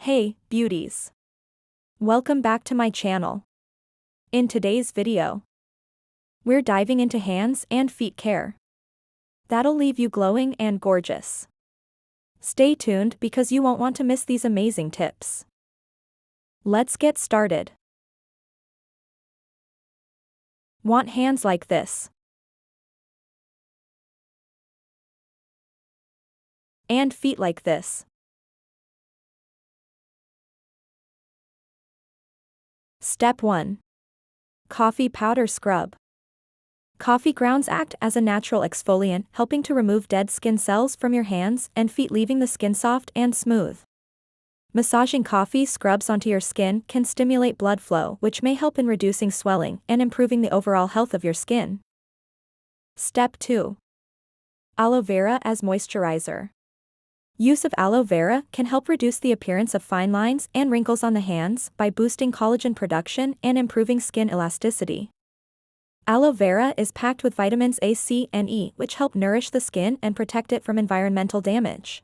Hey, beauties! Welcome back to my channel. In today's video, we're diving into hands and feet care. That'll leave you glowing and gorgeous. Stay tuned because you won't want to miss these amazing tips. Let's get started. Want hands like this? And feet like this? Step 1. Coffee powder scrub. Coffee grounds act as a natural exfoliant, helping to remove dead skin cells from your hands and feet, leaving the skin soft and smooth. Massaging coffee scrubs onto your skin can stimulate blood flow, which may help in reducing swelling and improving the overall health of your skin. Step 2. Aloe vera as moisturizer. Use of aloe vera can help reduce the appearance of fine lines and wrinkles on the hands by boosting collagen production and improving skin elasticity. Aloe vera is packed with vitamins A, C, and E, which help nourish the skin and protect it from environmental damage.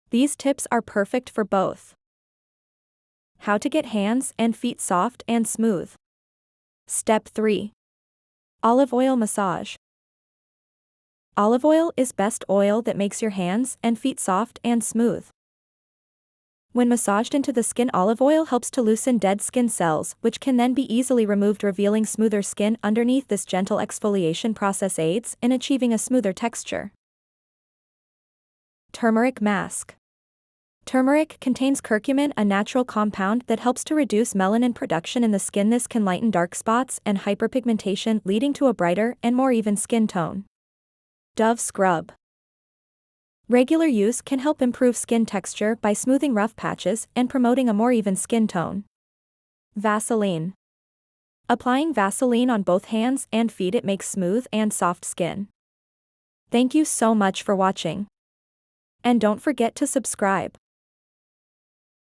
These tips are perfect for both. How to get hands and feet soft and smooth. Step 3. Olive oil massage. Olive oil is best oil that makes your hands and feet soft and smooth. When massaged into the skin, olive oil helps to loosen dead skin cells, which can then be easily removed, revealing smoother skin underneath. This gentle exfoliation process aids in achieving a smoother texture. Turmeric mask. Turmeric contains curcumin, a natural compound that helps to reduce melanin production in the skin. This can lighten dark spots and hyperpigmentation, leading to a brighter and more even skin tone. Dove scrub. Regular use can help improve skin texture by smoothing rough patches and promoting a more even skin tone. Vaseline. Applying Vaseline on both hands and feet, it makes smooth and soft skin. Thank you so much for watching. And don't forget to subscribe.